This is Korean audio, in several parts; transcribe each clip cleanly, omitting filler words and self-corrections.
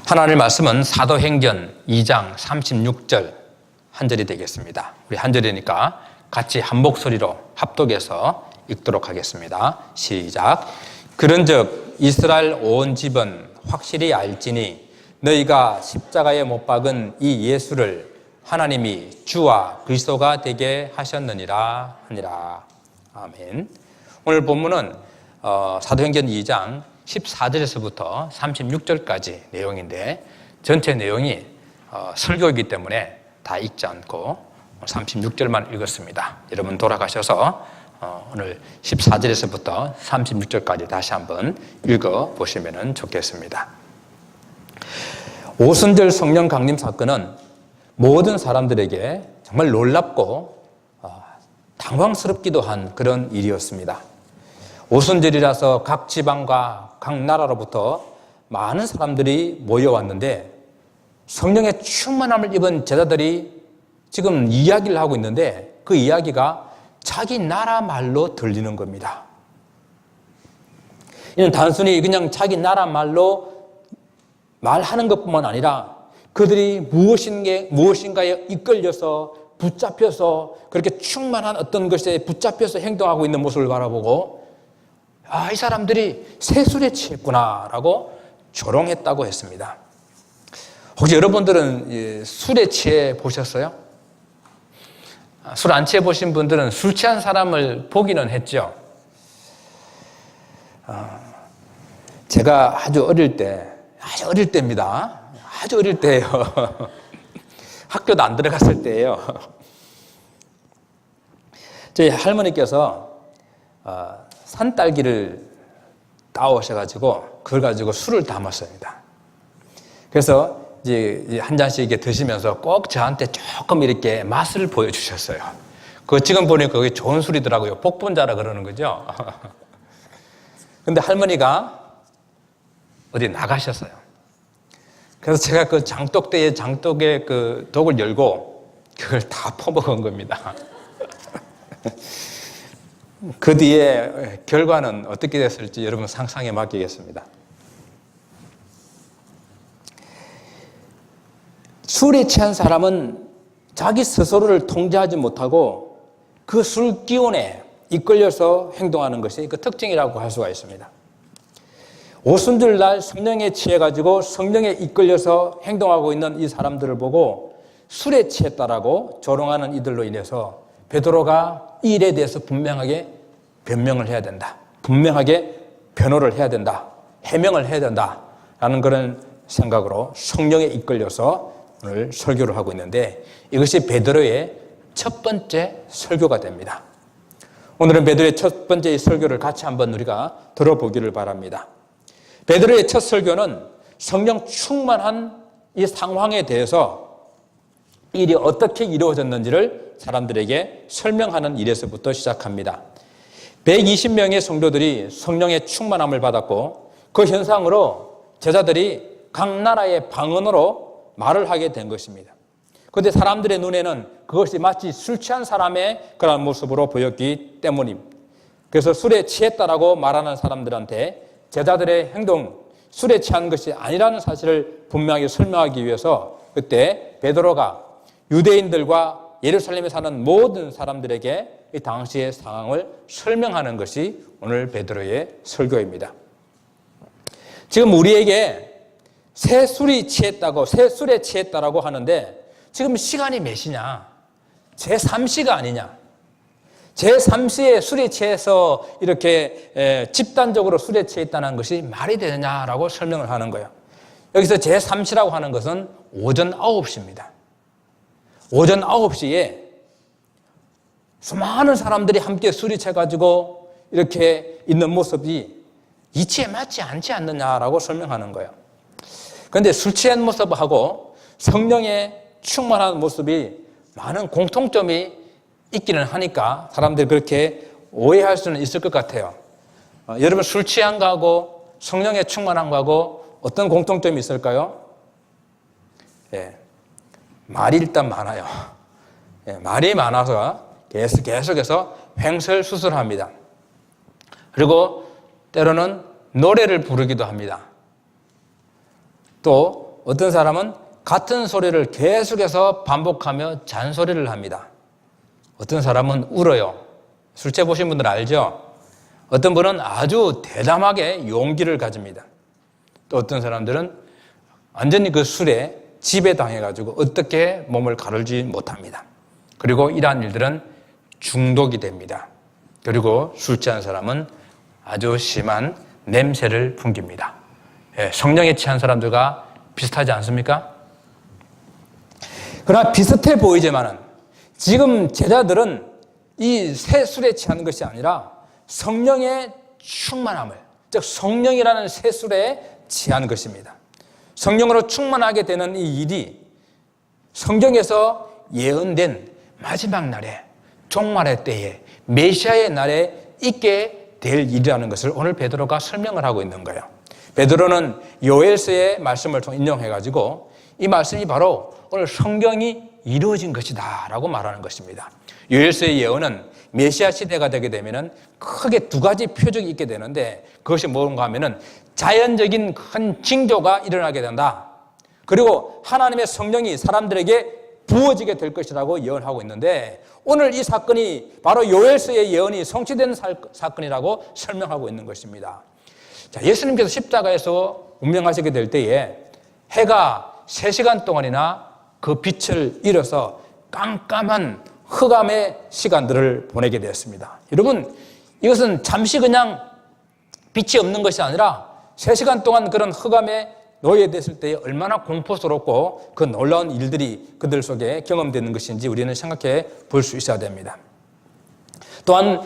하나님의 말씀은 사도행전 2장 36절 한 절이 되겠습니다. 우리 한 절이니까 같이 한 목소리로 합독해서 읽도록 하겠습니다. 시작. 그런즉 이스라엘 온 집은 확실히 알지니 너희가 십자가에 못 박은 이 예수를 하나님이 주와 그리스도가 되게 하셨느니라 하니라. 아멘. 오늘 본문은 사도행전 2장 14절에서부터 36절까지 내용인데 전체 내용이 설교이기 때문에 다 읽지 않고 36절만 읽었습니다. 여러분 돌아가셔서 오늘 14절에서부터 36절까지 다시 한번 읽어보시면 좋겠습니다. 오순절 성령 강림 사건은 모든 사람들에게 정말 놀랍고 당황스럽기도 한 그런 일이었습니다. 오순절이라서 각 지방과 각 나라로부터 많은 사람들이 모여왔는데 성령의 충만함을 입은 제자들이 지금 이야기를 하고 있는데 그 이야기가 자기 나라 말로 들리는 겁니다. 이는 단순히 그냥 자기 나라 말로 말하는 것뿐만 아니라 그들이 무엇인가에 이끌려서 붙잡혀서 그렇게 충만한 어떤 것에 붙잡혀서 행동하고 있는 모습을 바라보고 이 사람들이 세술에 취했구나라고 조롱했다고 했습니다. 혹시 여러분들은 술에 취해 보셨어요? 술 안 취해 보신 분들은 술 취한 사람을 보기는 했죠. 제가 아주 어릴 때입니다. 아주 어릴 때예요. 학교도 안 들어갔을 때예요. 저희 할머니께서 산딸기를 따오셔가지고 그걸 가지고 술을 담았습니다. 그래서 이제 한 잔씩 이렇게 드시면서 꼭 저한테 조금 이렇게 맛을 보여주셨어요. 그거 지금 보니까 그게 좋은 술이더라고요. 복분자라 그러는 거죠. 근데 할머니가 어디 나가셨어요. 그래서 제가 그 장독의 그 독을 열고 그걸 다 퍼먹은 겁니다. 그 뒤에 결과는 어떻게 됐을지 여러분 상상에 맡기겠습니다. 술에 취한 사람은 자기 스스로를 통제하지 못하고 그 술 기운에 이끌려서 행동하는 것이 그 특징이라고 할 수가 있습니다. 오순절 날 성령에 취해가지고 성령에 이끌려서 행동하고 있는 이 사람들을 보고 술에 취했다라고 조롱하는 이들로 인해서 베드로가 이 일에 대해서 분명하게 변명을 해야 된다. 분명하게 변호를 해야 된다. 해명을 해야 된다라는 그런 생각으로 성령에 이끌려서 오늘 설교를 하고 있는데 이것이 베드로의 첫 번째 설교가 됩니다. 오늘은 베드로의 첫 번째 설교를 같이 한번 우리가 들어보기를 바랍니다. 베드로의 첫 설교는 성령 충만한 이 상황에 대해서 일이 어떻게 이루어졌는지를 사람들에게 설명하는 일에서부터 시작합니다. 120명의 성도들이 성령의 충만함을 받았고 그 현상으로 제자들이 각 나라의 방언으로 말을 하게 된 것입니다. 그런데 사람들의 눈에는 그것이 마치 술 취한 사람의 그런 모습으로 보였기 때문입니다. 그래서 술에 취했다라고 말하는 사람들한테 제자들의 행동, 술에 취한 것이 아니라는 사실을 분명히 설명하기 위해서 그때 베드로가 유대인들과 예루살렘에 사는 모든 사람들에게 이 당시의 상황을 설명하는 것이 오늘 베드로의 설교입니다. 지금 우리에게 새 술에 취했다라고 하는데 지금 시간이 몇 시냐? 제3시가 아니냐? 제3시에 술에 취해서 이렇게 집단적으로 술에 취했다는 것이 말이 되느냐라고 설명을 하는 거예요. 여기서 제3시라고 하는 것은 오전 9시입니다. 오전 9시에 수많은 사람들이 함께 술이 취해가지고 이렇게 있는 모습이 이치에 맞지 않지 않느냐라고 설명하는 거예요. 그런데 술 취한 모습하고 성령의 충만한 모습이 많은 공통점이 있기는 하니까 사람들이 그렇게 오해할 수는 있을 것 같아요. 여러분 술 취한 거하고 성령의 충만한 거하고 어떤 공통점이 있을까요? 말이 일단 많아요. 말이 많아서 계속해서 횡설수설합니다. 그리고 때로는 노래를 부르기도 합니다. 또 어떤 사람은 같은 소리를 계속해서 반복하며 잔소리를 합니다. 어떤 사람은 울어요. 술 취해보신 분들 알죠? 어떤 분은 아주 대담하게 용기를 가집니다. 또 어떤 사람들은 완전히 그 술에 지배당해가지고 어떻게 몸을 가르지 못합니다. 그리고 이러한 일들은 중독이 됩니다. 그리고 술 취한 사람은 아주 심한 냄새를 풍깁니다. 성령에 취한 사람들과 비슷하지 않습니까? 그러나 비슷해 보이지만은 지금 제자들은 이 새 술에 취하는 것이 아니라 성령의 충만함을, 즉 성령이라는 새 술에 취한 것입니다. 성령으로 충만하게 되는 이 일이 성경에서 예언된 마지막 날에, 종말의 때에, 메시아의 날에 있게 될 일이라는 것을 오늘 베드로가 설명을 하고 있는 거예요. 베드로는 요엘서의 말씀을 인용해가지고 이 말씀이 바로 오늘 성경이 이루어진 것이다 라고 말하는 것입니다. 요엘서의 예언은 메시아 시대가 되게 되면 크게 두 가지 표적이 있게 되는데, 그것이 뭔가 하면은 자연적인 큰 징조가 일어나게 된다. 그리고 하나님의 성령이 사람들에게 부어지게 될 것이라고 예언하고 있는데, 오늘 이 사건이 바로 요엘서의 예언이 성취된 사건이라고 설명하고 있는 것입니다. 자, 예수님께서 십자가에서 운명하시게 될 때에 해가 3시간 동안이나 그 빛을 잃어서 깜깜한 흑암의 시간들을 보내게 되었습니다. 여러분, 이것은 잠시 그냥 빛이 없는 것이 아니라 3시간 동안 그런 흑암에 놓여 있을 때에 얼마나 공포스럽고 그 놀라운 일들이 그들 속에 경험되는 것인지 우리는 생각해 볼 수 있어야 됩니다. 또한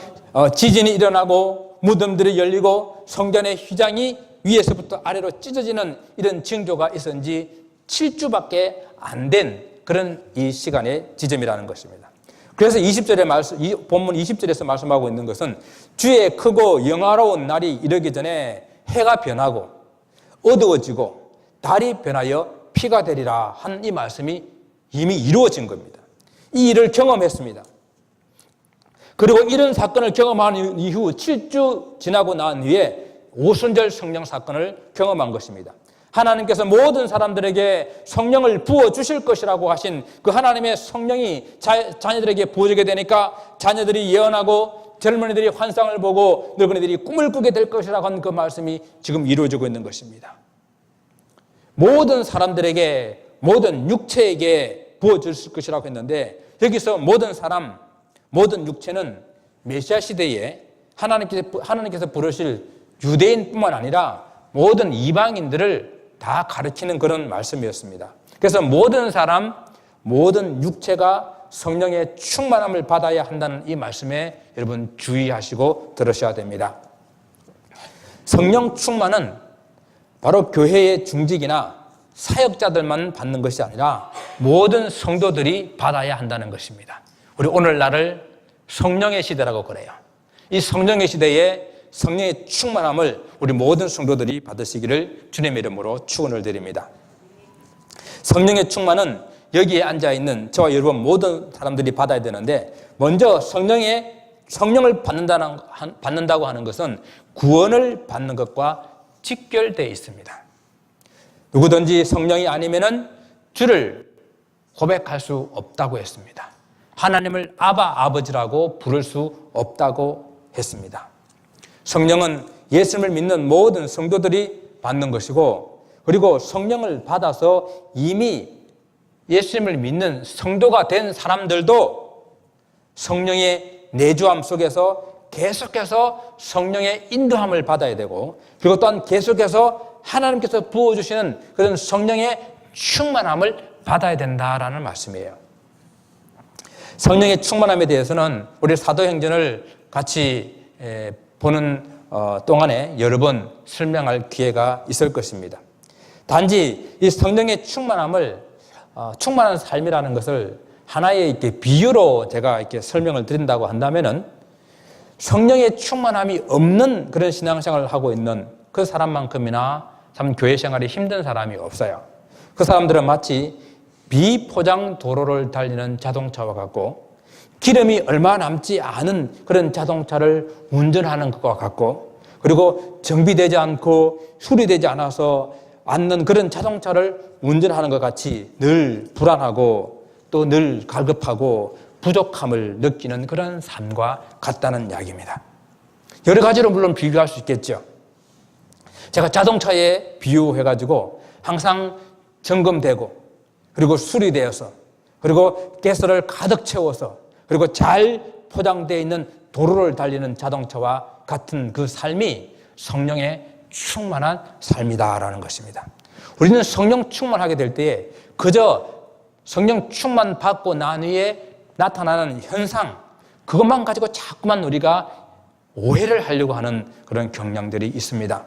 지진이 일어나고 무덤들이 열리고 성전의 휘장이 위에서부터 아래로 찢어지는 이런 징조가 있었는지 7주밖에 안 된 그런 이 시간의 지점이라는 것입니다. 그래서 20절의 말씀, 이 본문 20절에서 말씀하고 있는 것은 주의 크고 영화로운 날이 이르기 전에 해가 변하고 어두워지고 달이 변하여 피가 되리라 한 이 말씀이 이미 이루어진 겁니다. 이 일을 경험했습니다. 그리고 이런 사건을 경험한 이후 7주 지나고 난 후에 오순절 성령 사건을 경험한 것입니다. 하나님께서 모든 사람들에게 성령을 부어주실 것이라고 하신 그 하나님의 성령이 자녀들에게 부어지게 되니까 자녀들이 예언하고 젊은이들이 환상을 보고 늙은이들이 꿈을 꾸게 될 것이라고 하는 그 말씀이 지금 이루어지고 있는 것입니다. 모든 사람들에게, 모든 육체에게 부어주실 것이라고 했는데, 여기서 모든 사람, 모든 육체는 메시아 시대에 하나님께서 부르실 유대인뿐만 아니라 모든 이방인들을 다 가르치는 그런 말씀이었습니다. 그래서 모든 사람, 모든 육체가 성령의 충만함을 받아야 한다는 이 말씀에 여러분 주의하시고 들으셔야 됩니다. 성령 충만은 바로 교회의 중직이나 사역자들만 받는 것이 아니라 모든 성도들이 받아야 한다는 것입니다. 우리 오늘날을 성령의 시대라고 그래요. 이 성령의 시대에 성령의 충만함을 우리 모든 성도들이 받으시기를 주님의 이름으로 축원을 드립니다. 성령의 충만은 여기에 앉아있는 저와 여러분 모든 사람들이 받아야 되는데, 먼저 성령을 받는다고 하는 것은 구원을 받는 것과 직결되어 있습니다. 누구든지 성령이 아니면은 주를 고백할 수 없다고 했습니다. 하나님을 아바 아버지라고 부를 수 없다고 했습니다. 성령은 예수님을 믿는 모든 성도들이 받는 것이고, 그리고 성령을 받아서 이미 예수님을 믿는 성도가 된 사람들도 성령의 내주함 속에서 계속해서 성령의 인도함을 받아야 되고, 그리고 또한 계속해서 하나님께서 부어주시는 그런 성령의 충만함을 받아야 된다라는 말씀이에요. 성령의 충만함에 대해서는 우리 사도행전을 같이 보는 동안에 여러 번 설명할 기회가 있을 것입니다. 단지 이 성령의 충만함을, 충만한 삶이라는 것을 하나의 이렇게 비유로 제가 이렇게 설명을 드린다고 한다면은, 성령의 충만함이 없는 그런 신앙생활을 하고 있는 그 사람만큼이나 참 교회 생활이 힘든 사람이 없어요. 그 사람들은 마치 비포장 도로를 달리는 자동차와 같고, 기름이 얼마 남지 않은 그런 자동차를 운전하는 것과 같고, 그리고 정비되지 않고 수리되지 않아서 않는 그런 자동차를 운전하는 것 같이 늘 불안하고 또 늘 갈급하고 부족함을 느끼는 그런 삶과 같다는 이야기입니다. 여러 가지로 물론 비교할 수 있겠죠. 제가 자동차에 비유해가지고 항상 점검되고 그리고 수리되어서 그리고 가스를 가득 채워서 그리고 잘 포장되어 있는 도로를 달리는 자동차와 같은 그 삶이 성령의 충만한 삶이다라는 것입니다. 우리는 성령 충만하게 될 때에 그저 성령 충만 받고 난 후에 나타나는 현상, 그것만 가지고 자꾸만 우리가 오해를 하려고 하는 그런 경향들이 있습니다.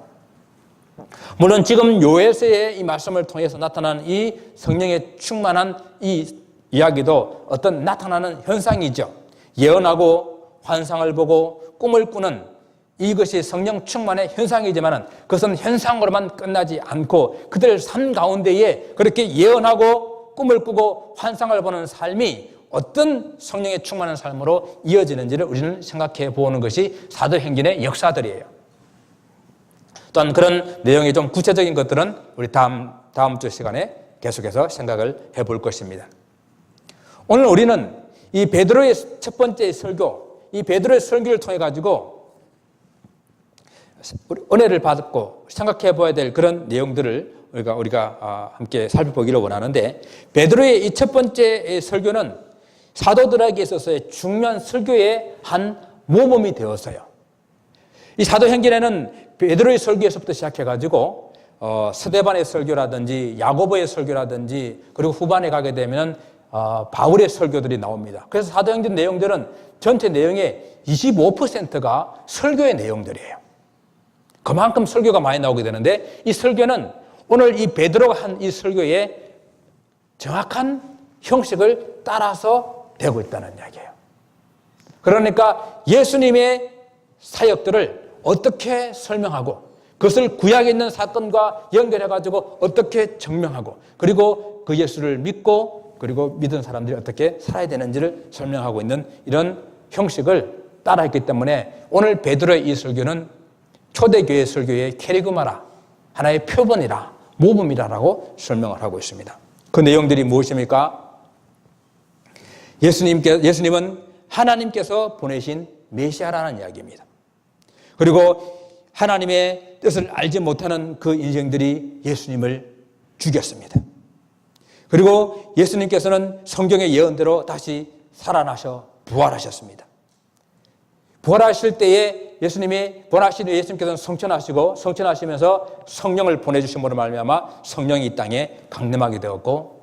물론 지금 요에서의 이 말씀을 통해서 나타나는 이 성령의 충만한 이 이야기도 어떤 나타나는 현상이죠. 예언하고 환상을 보고 꿈을 꾸는 이것이 성령 충만의 현상이지만 그것은 현상으로만 끝나지 않고 그들 삶 가운데에 그렇게 예언하고 꿈을 꾸고 환상을 보는 삶이 어떤 성령의 충만한 삶으로 이어지는지를 우리는 생각해 보는 것이 사도행전의 역사들이에요. 또한 그런 내용이 좀 구체적인 것들은 우리 다음 주 시간에 계속해서 생각을 해볼 것입니다. 오늘 우리는 이 베드로의 첫 번째 설교, 이 베드로의 설교를 통해 가지고 은혜를 받고 생각해 봐야 될 그런 내용들을 우리가 함께 살펴보기를 원하는데, 베드로의 이 첫 번째 설교는 사도들에게 있어서의 중요한 설교의 한 모범이 되었어요. 이 사도행전에는 베드로의 설교에서부터 시작해가지고 스데반의 설교라든지 야고보의 설교라든지 그리고 후반에 가게 되면 바울의 설교들이 나옵니다. 그래서 사도행전 내용들은 전체 내용의 25%가 설교의 내용들이에요. 그만큼 설교가 많이 나오게 되는데 이 설교는 오늘 이 베드로가 한 이 설교의 정확한 형식을 따라서 되고 있다는 이야기예요. 그러니까 예수님의 사역들을 어떻게 설명하고 그것을 구약에 있는 사건과 연결해가지고 어떻게 증명하고 그리고 그 예수를 믿고 그리고 믿은 사람들이 어떻게 살아야 되는지를 설명하고 있는 이런 형식을 따라했기 때문에 오늘 베드로의 이 설교는 초대교회 설교의 캐리그마라, 하나의 표본이라, 모범이라고 설명을 하고 있습니다. 그 내용들이 무엇입니까? 예수님은 하나님께서 보내신 메시아라는 이야기입니다. 그리고 하나님의 뜻을 알지 못하는 그 인생들이 예수님을 죽였습니다. 그리고 예수님께서는 성경의 예언대로 다시 살아나셔 부활하셨습니다. 부활하실 때에 예수님께서는 성천하시면서 성령을 보내주심으로 말미암아 성령이 이 땅에 강림하게 되었고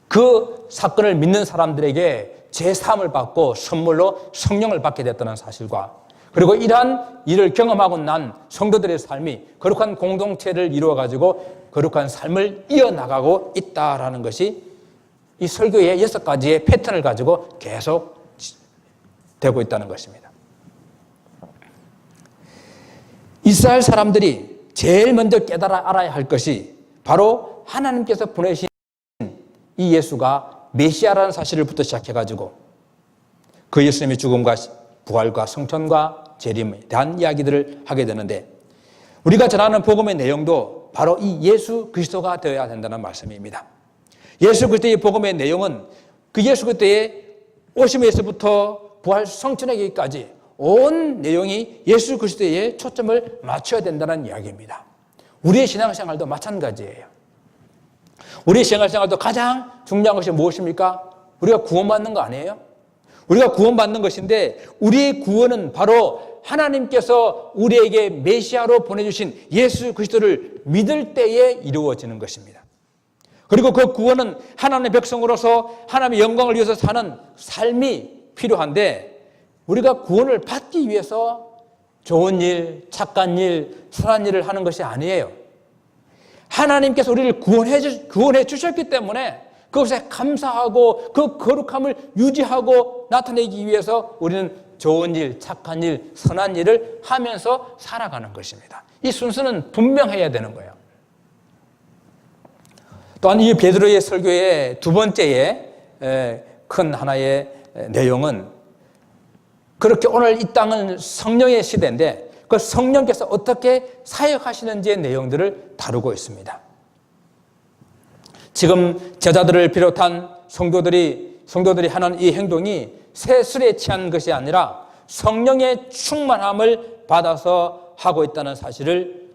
그 사건을 믿는 사람들에게 제3을 받고 선물로 성령을 받게 됐다는 사실과 그리고 이러한 일을 경험하고 난 성도들의 삶이 거룩한 공동체를 이루어가지고 거룩한 삶을 이어나가고 있다라는 것이 이 설교의 6가지의 패턴을 가지고 계속 되고 있다는 것입니다. 이스라엘 사람들이 제일 먼저 깨달아 알아야 할 것이 바로 하나님께서 보내신 이 예수가 메시아라는 사실부터 시작해가지고 그 예수님의 죽음과 부활과 성천과 재림에 대한 이야기들을 하게 되는데 우리가 전하는 복음의 내용도 바로 이 예수 그리스도가 되어야 된다는 말씀입니다. 예수 그리스도의 복음의 내용은 그 예수 그리스도의 오심에서부터 부활 성천에게까지 온 내용이 예수 그리스도에 초점을 맞춰야 된다는 이야기입니다. 우리의 신앙생활도 마찬가지예요. 우리의 신앙생활도 가장 중요한 것이 무엇입니까? 우리가 구원받는 거 아니에요? 우리가 구원받는 것인데 우리의 구원은 바로 하나님께서 우리에게 메시아로 보내주신 예수 그리스도를 믿을 때에 이루어지는 것입니다. 그리고 그 구원은 하나님의 백성으로서 하나님의 영광을 위해서 사는 삶이 필요한데 우리가 구원을 받기 위해서 좋은 일, 착한 일, 선한 일을 하는 것이 아니에요. 하나님께서 우리를 구원해 주셨기 때문에 그것에 감사하고 그 거룩함을 유지하고 나타내기 위해서 우리는 좋은 일, 착한 일, 선한 일을 하면서 살아가는 것입니다. 이 순서는 분명해야 되는 거예요. 또한 이 베드로의 설교의 두 번째의 큰 하나의 내용은 그렇게 오늘 이 땅은 성령의 시대인데 그 성령께서 어떻게 사역하시는지의 내용들을 다루고 있습니다. 지금 제자들을 비롯한 성도들이 하는 이 행동이 새 술에 취한 것이 아니라 성령의 충만함을 받아서 하고 있다는 사실을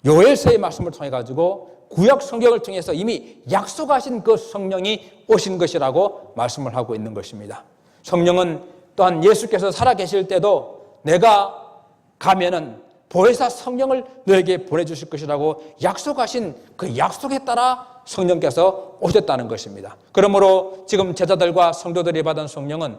요엘서의 말씀을 통해 가지고 구약 성경을 통해서 이미 약속하신 그 성령이 오신 것이라고 말씀을 하고 있는 것입니다. 성령은 또한 예수께서 살아계실 때도 내가 가면은 보혜사 성령을 너에게 보내주실 것이라고 약속하신 그 약속에 따라 성령께서 오셨다는 것입니다. 그러므로 지금 제자들과 성도들이 받은 성령은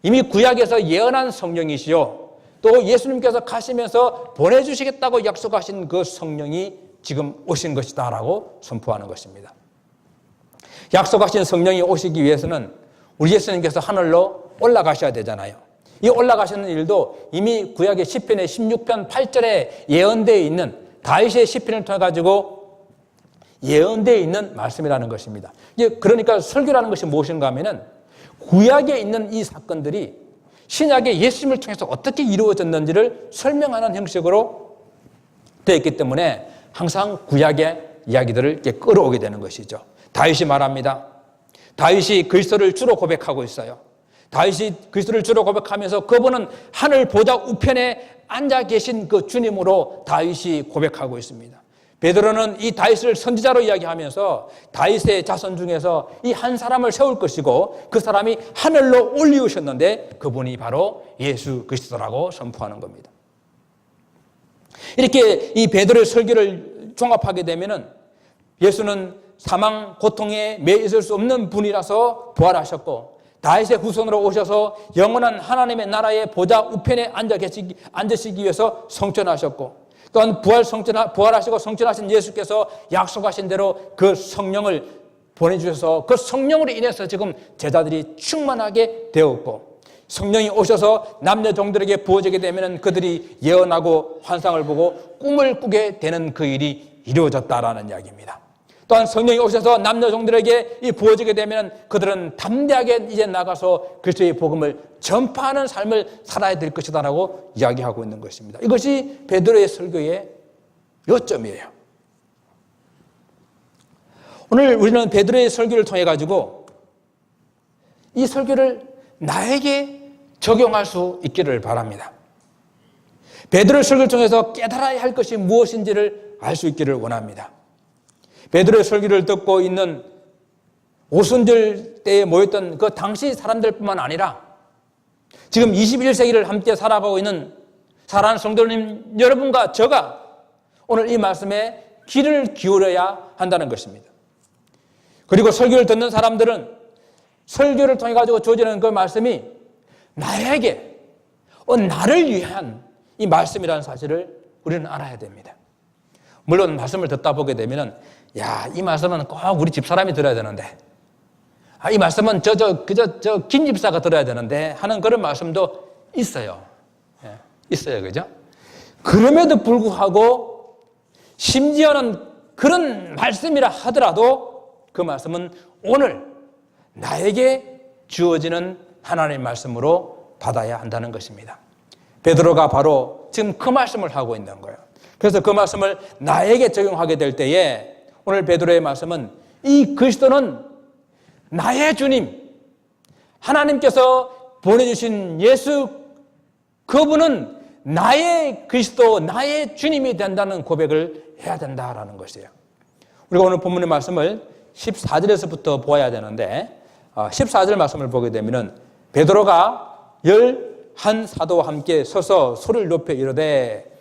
이미 구약에서 예언한 성령이시요, 또 예수님께서 가시면서 보내주시겠다고 약속하신 그 성령이 지금 오신 것이다 라고 선포하는 것입니다. 약속하신 성령이 오시기 위해서는 우리 예수님께서 하늘로 올라가셔야 되잖아요. 이 올라가시는 일도 이미 구약의 시편의 16편 8절에 예언되어 있는 다윗의 시편을 통해 가지고 예언되어 있는 말씀이라는 것입니다. 그러니까 설교라는 것이 무엇인가 하면은 구약에 있는 이 사건들이 신약의 예수님을 통해서 어떻게 이루어졌는지를 설명하는 형식으로 되어 있기 때문에 항상 구약의 이야기들을 이렇게 끌어오게 되는 것이죠. 다윗이 말합니다. 다윗이 그리스도를 주로 고백하고 있어요. 다윗이 그리스도를 주로 고백하면서 그분은 하늘 보좌 우편에 앉아 계신 그 주님으로 다윗이 고백하고 있습니다. 베드로는 이 다윗을 선지자로 이야기하면서 다윗의 자손 중에서 이 한 사람을 세울 것이고 그 사람이 하늘로 올리우셨는데 그분이 바로 예수 그리스도라고 선포하는 겁니다. 이렇게 이 베드로의 설교를 종합하게 되면은 예수는 사망 고통에 매여 있을 수 없는 분이라서 부활하셨고 다윗의 후손으로 오셔서 영원한 하나님의 나라의 보좌 우편에 앉으시기 위해서 성천하셨고 또한 부활하시고 성천하신 예수께서 약속하신 대로 그 성령을 보내주셔서 그 성령으로 인해서 지금 제자들이 충만하게 되었고 성령이 오셔서 남녀 종들에게 부어지게 되면 그들이 예언하고 환상을 보고 꿈을 꾸게 되는 그 일이 이루어졌다라는 이야기입니다. 또한 성령이 오셔서 남녀 종들에게 부어지게 되면 그들은 담대하게 이제 나가서 그리스도의 복음을 전파하는 삶을 살아야 될 것이다라고 이야기하고 있는 것입니다. 이것이 베드로의 설교의 요점이에요. 오늘 우리는 베드로의 설교를 통해 가지고 이 설교를 나에게 적용할 수 있기를 바랍니다. 베드로의 설교를 통해서 깨달아야 할 것이 무엇인지를 알 수 있기를 원합니다. 베드로의 설교를 듣고 있는 오순절 때에 모였던 그 당시 사람들뿐만 아니라 지금 21세기를 함께 살아가고 있는 사랑하는 성도님 여러분과 저가 오늘 이 말씀에 귀를 기울여야 한다는 것입니다. 그리고 설교를 듣는 사람들은 설교를 통해 가지고 주어지는 그 말씀이 나에게 나를 위한 이 말씀이라는 사실을 우리는 알아야 됩니다. 물론 말씀을 듣다 보게 되면은 이 말씀은 꼭 우리 집사람이 들어야 되는데 이 말씀은 저 김 집사가 들어야 되는데 하는 그런 말씀도 있어요. 있어요. 그죠? 그럼에도 불구하고 심지어는 그런 말씀이라 하더라도 그 말씀은 오늘 나에게 주어지는 하나님의 말씀으로 받아야 한다는 것입니다. 베드로가 바로 지금 그 말씀을 하고 있는 거예요. 그래서 그 말씀을 나에게 적용하게 될 때에 오늘 베드로의 말씀은 이 그리스도는 나의 주님, 하나님께서 보내주신 예수 그분은 나의 그리스도, 나의 주님이 된다는 고백을 해야 된다라는 것이에요. 우리가 오늘 본문의 말씀을 14절에서부터 보아야 되는데 14절 말씀을 보게 되면 베드로가 11 사도와 함께 서서 소리를 높여 이르되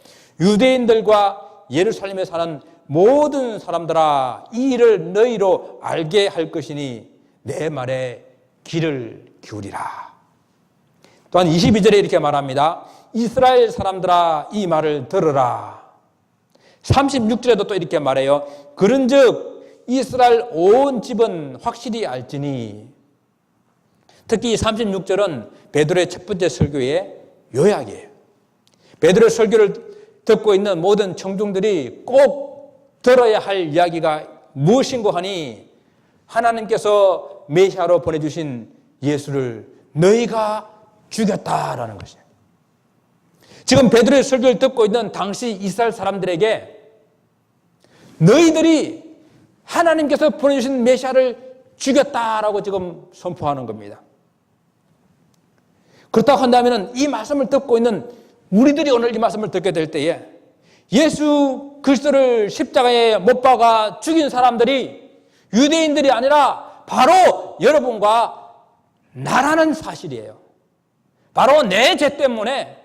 유대인들과 예루살렘에 사는 모든 사람들아 이 일을 너희로 알게 할 것이니 내 말에 귀를 기울이라. 또한 22절에 이렇게 말합니다. 이스라엘 사람들아 이 말을 들으라. 36절에도 또 이렇게 말해요. 그런즉 이스라엘 온 집은 확실히 알지니. 특히 36절은 베드로의 첫 번째 설교의 요약이에요. 베드로의 설교를 듣고 있는 모든 청중들이 꼭 들어야 할 이야기가 무엇인고 하니 하나님께서 메시아로 보내주신 예수를 너희가 죽였다라는 것이에요. 지금 베드로의 설교를 듣고 있는 당시 이스라엘 사람들에게 너희들이 하나님께서 보내주신 메시아를 죽였다라고 지금 선포하는 겁니다. 그렇다고 한다면 이 말씀을 듣고 있는 우리들이 오늘 이 말씀을 듣게 될 때에 예수 그리스도를 십자가에 못 박아 죽인 사람들이 유대인들이 아니라 바로 여러분과 나라는 사실이에요. 바로 내 죄 때문에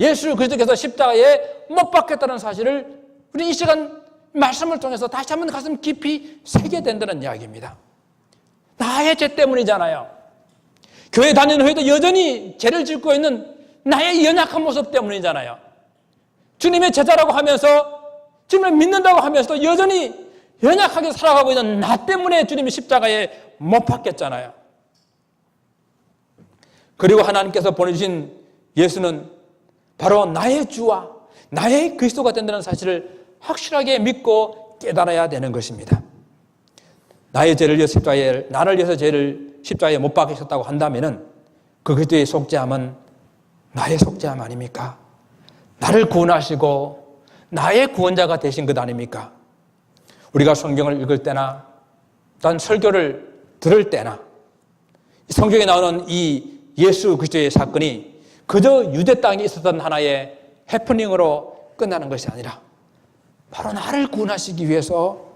예수 그리스도께서 십자가에 못 박혔다는 사실을 우리 이 시간 말씀을 통해서 다시 한번 가슴 깊이 새게 된다는 이야기입니다. 나의 죄 때문이잖아요. 교회 다니는 후에도 여전히 죄를 짓고 있는 나의 연약한 모습 때문이잖아요. 주님의 제자라고 하면서 주님을 믿는다고 하면서도 여전히 연약하게 살아가고 있는 나 때문에 주님이 십자가에 못 박혔잖아요. 그리고 하나님께서 보내주신 예수는 바로 나의 주와 나의 그리스도가 된다는 사실을 확실하게 믿고 깨달아야 되는 것입니다. 나의 죄를 위해서 십자가에, 나를 위해서 죄를 십자가에 못 박으셨다고 한다면 그 그리스도의 속죄함은 나의 속죄함 아닙니까? 나를 구원하시고 나의 구원자가 되신 것 아닙니까? 우리가 성경을 읽을 때나 또한 설교를 들을 때나 성경에 나오는 이 예수 그리스도의 사건이 그저 유대 땅에 있었던 하나의 해프닝으로 끝나는 것이 아니라 바로 나를 구원하시기 위해서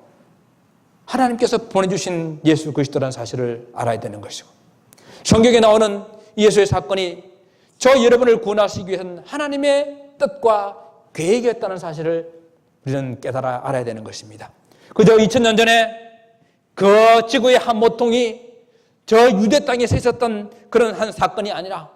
하나님께서 보내주신 예수 그리스도라는 사실을 알아야 되는 것이고, 성경에 나오는 예수의 사건이 저 여러분을 구원하시기 위해서는 하나님의 뜻과 계획이었다는 사실을 우리는 깨달아 알아야 되는 것입니다. 그저 2000년 전에 그 지구의 한 모퉁이 저 유대 땅에서 있었던 그런 한 사건이 아니라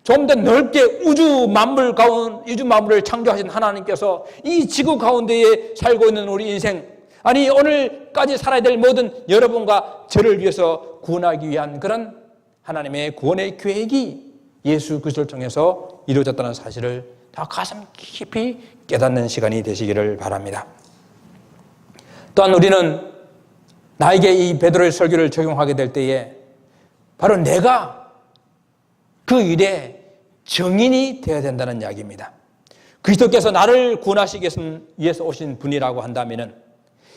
좀 더 넓게 우주 만물을 창조하신 하나님께서 이 지구 가운데에 살고 있는 우리 인생, 아니 오늘까지 살아야 될 모든 여러분과 저를 위해서 구원하기 위한 그런 하나님의 구원의 계획이 예수 그리스도를 통해서 이루어졌다는 사실을 다 가슴 깊이 깨닫는 시간이 되시기를 바랍니다. 또한 우리는 나에게 이 베드로의 설교를 적용하게 될 때에 바로 내가 그 일에 증인이 되어야 된다는 이야기입니다. 그리스도께서 나를 구원하시기 위해서 오신 분이라고 한다면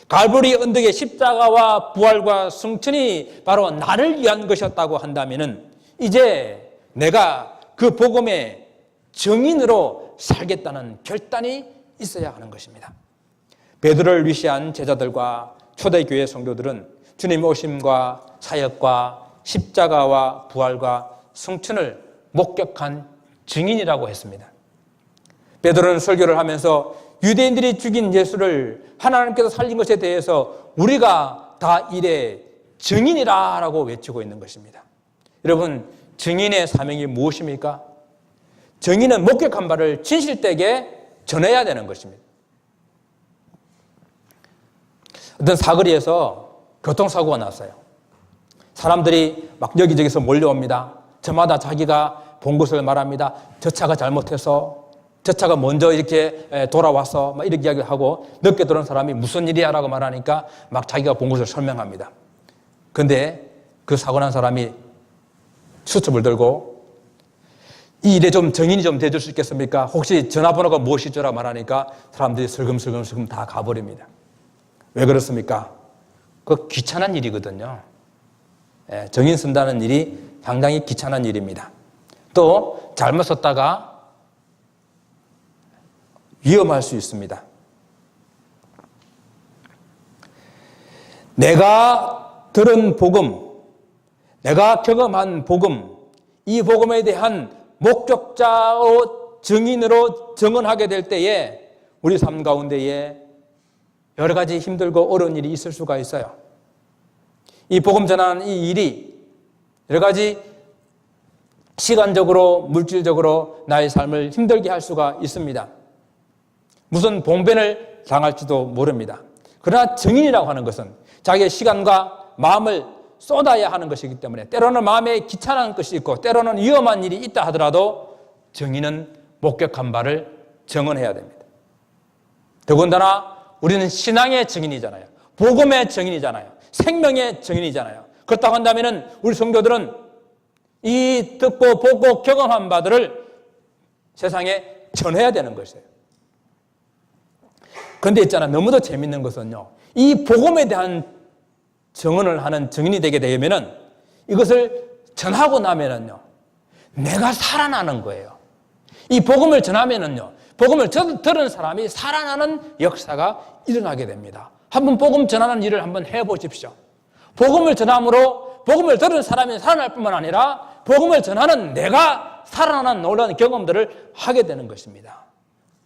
갈보리 언덕의 십자가와 부활과 승천이 바로 나를 위한 것이었다고 한다면 이제 내가 그 복음의 증인으로 살겠다는 결단이 있어야 하는 것입니다. 베드로를 위시한 제자들과 초대교회 성도들은 주님의 오심과 사역과 십자가와 부활과 승천을 목격한 증인이라고 했습니다. 베드로는 설교를 하면서 유대인들이 죽인 예수를 하나님께서 살린 것에 대해서 우리가 다 이래 증인이라고 외치고 있는 것입니다. 여러분, 증인의 사명이 무엇입니까? 증인은 목격한 바를 진실되게 전해야 되는 것입니다. 어떤 사거리에서 교통사고가 났어요. 사람들이 막 여기저기서 몰려옵니다. 저마다 자기가 본 것을 말합니다. 저 차가 잘못해서, 저 차가 먼저 이렇게 돌아와서 막 이렇게 이야기를 하고, 늦게 들어온 사람이 무슨 일이야 라고 말하니까 막 자기가 본 것을 설명합니다. 근데 그 사고 난 사람이 수첩을 들고 이 일에 좀 증인이 좀 돼줄 수 있겠습니까? 혹시 전화번호가 무엇이죠? 라고 말하니까 사람들이 슬금슬금 다 가버립니다. 왜 그렇습니까? 그 귀찮은 일이거든요. 증인 쓴다는 일이 상당히 귀찮은 일입니다. 또 잘못 썼다가 위험할 수 있습니다. 내가 들은 복음, 내가 경험한 복음, 이 복음에 대한 목격자로 증인으로 증언하게 될 때에 우리 삶 가운데에 여러 가지 힘들고 어려운 일이 있을 수가 있어요. 이 복음 전하는 이 일이 여러 가지 시간적으로, 물질적으로 나의 삶을 힘들게 할 수가 있습니다. 무슨 봉변을 당할지도 모릅니다. 그러나 증인이라고 하는 것은 자기의 시간과 마음을 쏟아야 하는 것이기 때문에 때로는 마음에 귀찮은 것이 있고 때로는 위험한 일이 있다 하더라도 증인은 목격한 바를 증언해야 됩니다. 더군다나 우리는 신앙의 증인이잖아요. 복음의 증인이잖아요. 생명의 증인이잖아요. 그렇다고 한다면 우리 성도들은 이 듣고 보고 경험한 바들을 세상에 전해야 되는 것이에요. 그런데 있잖아, 너무도 재밌는 것은요, 이 복음에 대한 증언을 하는 증인이 되게 되면은 이것을 전하고 나면은요, 내가 살아나는 거예요. 이 복음을 전하면은요, 복음을 들은 사람이 살아나는 역사가 일어나게 됩니다. 한번 복음 전하는 일을 한번 해보십시오. 복음을 전함으로 복음을 들은 사람이 살아날 뿐만 아니라 복음을 전하는 내가 살아나는 놀라운 경험들을 하게 되는 것입니다.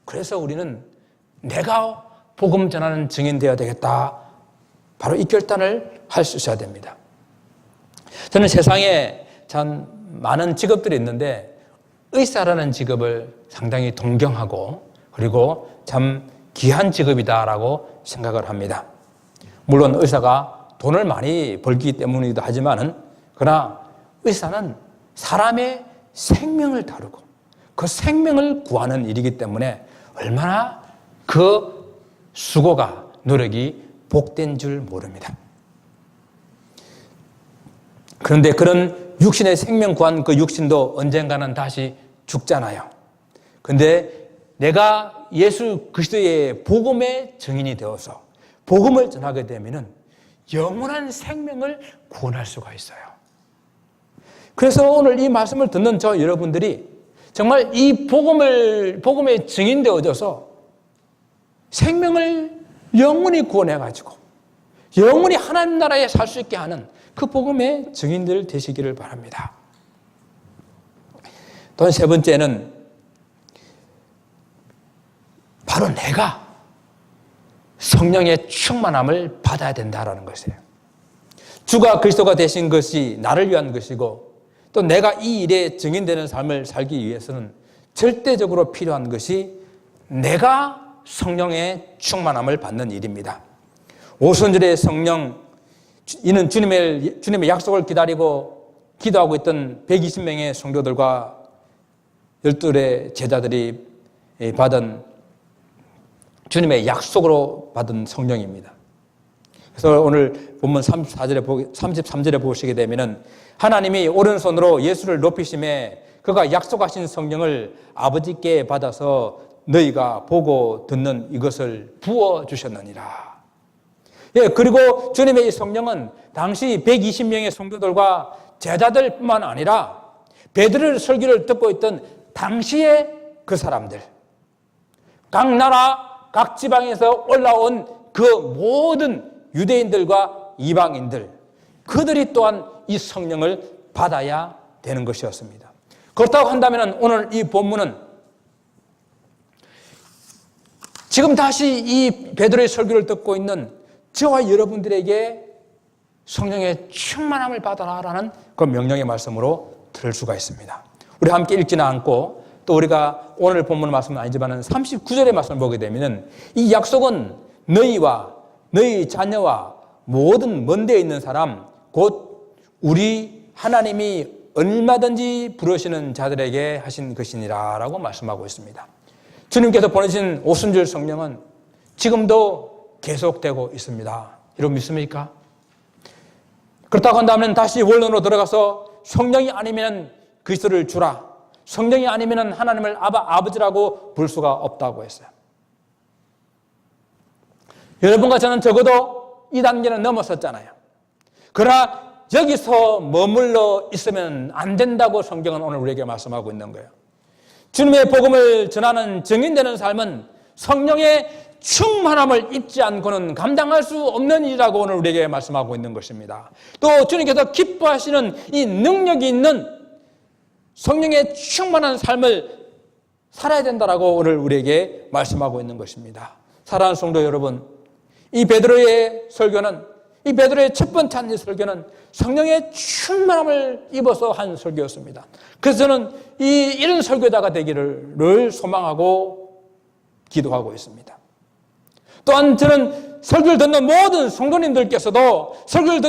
그래서 우리는 내가 복음 전하는 증인 되어야 되겠다. 바로 이 결단을 할 수 있어야 됩니다. 저는 세상에 참 많은 직업들이 있는데 의사라는 직업을 상당히 동경하고 그리고 참 귀한 직업이다라고 생각을 합니다. 물론 의사가 돈을 많이 벌기 때문이기도 하지만은 그러나 의사는 사람의 생명을 다루고 그 생명을 구하는 일이기 때문에 얼마나 그 수고가 노력이 복된 줄 모릅니다. 그런데 그런 육신의 생명 구한 그 육신도 언젠가는 다시 죽잖아요. 그런데 내가 예수 그리스도의 복음의 증인이 되어서 복음을 전하게 되면은 영원한 생명을 구원할 수가 있어요. 그래서 오늘 이 말씀을 듣는 저 여러분들이 정말 이 복음의 증인 되어져서 생명을 영원히 구원해가지고 영원히 하나님 나라에 살 수 있게 하는 그 복음의 증인들 되시기를 바랍니다. 또 세 번째는 바로 내가 성령의 충만함을 받아야 된다는 것이에요. 주가 그리스도가 되신 것이 나를 위한 것이고 또 내가 이 일에 증인되는 삶을 살기 위해서는 절대적으로 필요한 것이 내가 성령의 충만함을 받는 일입니다. 오순절의 성령, 이는 주님의 약속을 기다리고 기도하고 있던 120명의 성도들과 12의 제자들이 받은 주님의 약속으로 받은 성령입니다. 그래서 오늘 본문 33절에 보시게 되면은 하나님이 오른손으로 예수를 높이심에 그가 약속하신 성령을 아버지께 받아서 너희가 보고 듣는 이것을 부어주셨느니라. 예, 그리고 주님의 이 성령은 당시 120명의 성도들과 제자들뿐만 아니라 베드로의 설교를 듣고 있던 당시의 그 사람들, 각 나라, 각 지방에서 올라온 그 모든 유대인들과 이방인들, 그들이 또한 이 성령을 받아야 되는 것이었습니다. 그렇다고 한다면 오늘 이 본문은 지금 다시 이 베드로의 설교를 듣고 있는 저와 여러분들에게 성령의 충만함을 받아라라는 그 명령의 말씀으로 들을 수가 있습니다. 우리 함께 읽지는 않고 또 우리가 오늘 본문 말씀은 아니지만 39절의 말씀을 보게 되면 이 약속은 너희와 너희 자녀와 모든 먼 데에 있는 사람 곧 우리 하나님이 얼마든지 부르시는 자들에게 하신 것이니라 라고 말씀하고 있습니다. 주님께서 보내신 오순절 성령은 지금도 계속되고 있습니다. 여러분 믿습니까? 그렇다고 한다면 다시 원론으로 들어가서 성령이 아니면 그리스도를 주라, 성령이 아니면 하나님을 아버지라고 부를 수가 없다고 했어요. 여러분과 저는 적어도 이 단계는 넘었었잖아요. 그러나 여기서 머물러 있으면 안 된다고 성경은 오늘 우리에게 말씀하고 있는 거예요. 주님의 복음을 전하는 증인되는 삶은 성령의 충만함을 입지 않고는 감당할 수 없는 일이라고 오늘 우리에게 말씀하고 있는 것입니다. 또 주님께서 기뻐하시는 이 능력이 있는 성령의 충만한 삶을 살아야 된다라고 오늘 우리에게 말씀하고 있는 것입니다. 사랑하는 성도 여러분, 이 베드로의 설교는, 이 베드로의 첫 번째 한 설교는 성령의 충만함을 입어서 한 설교였습니다. 그래서 저는 이런 설교자가 되기를 늘 소망하고 기도하고 있습니다. 또한 저는 설교를 듣는 모든 성도님들께서도 설교를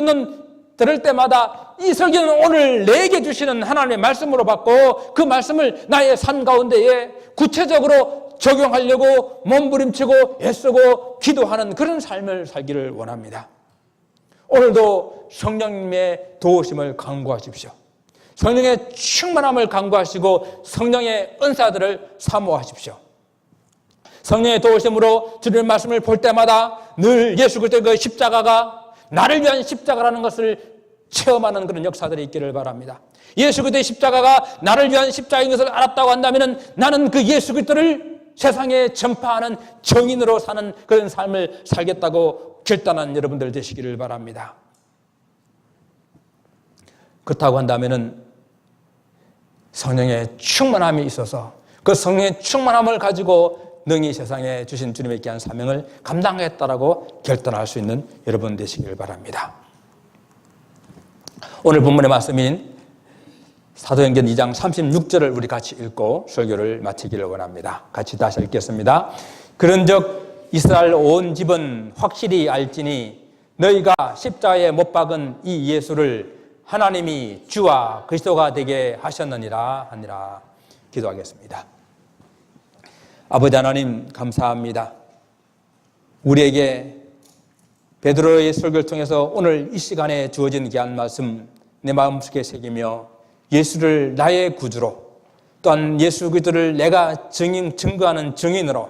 들을 때마다 이 설교는 오늘 내게 주시는 하나님의 말씀으로 받고 그 말씀을 나의 삶 가운데에 구체적으로 적용하려고 몸부림치고 애쓰고 기도하는 그런 삶을 살기를 원합니다. 오늘도 성령님의 도우심을 간구하십시오. 성령의 충만함을 간구하시고 성령의 은사들을 사모하십시오. 성령의 도우심으로 주님의 말씀을 볼 때마다 늘 예수 그리스도의 그 십자가가 나를 위한 십자가라는 것을 체험하는 그런 역사들이 있기를 바랍니다. 예수 그리스도의 십자가가 나를 위한 십자가인 것을 알았다고 한다면 나는 그 예수 그리스도를 세상에 전파하는 정인으로 사는 그런 삶을 살겠다고 결단한 여러분들 되시기를 바랍니다. 그렇다고 한다면 성령의 충만함이 있어서 그 성령의 충만함을 가지고 능히 세상에 주신 주님의 귀한 사명을 감당하겠다라고 결단할 수 있는 여러분 되시기를 바랍니다. 오늘 본문의 말씀인 사도행전 2장 36절을 우리 같이 읽고 설교를 마치기를 원합니다. 같이 다시 읽겠습니다. 그런즉 이스라엘 온 집은 확실히 알지니 너희가 십자가에 못 박은 이 예수를 하나님이 주와 그리스도가 되게 하셨느니라 하니라. 기도하겠습니다. 아버지 하나님 감사합니다. 우리에게 베드로의 설교를 통해서 오늘 이 시간에 주어진 귀한 말씀 내 마음속에 새기며 예수를 나의 구주로 또한 예수 그리스도를 내가 증거하는 증인으로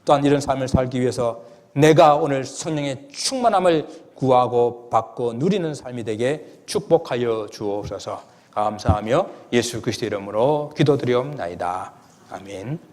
또한 이런 삶을 살기 위해서 내가 오늘 성령의 충만함을 구하고 받고 누리는 삶이 되게 축복하여 주옵소서. 감사하며 예수 그리스도 이름으로 기도드리옵나이다. 아멘.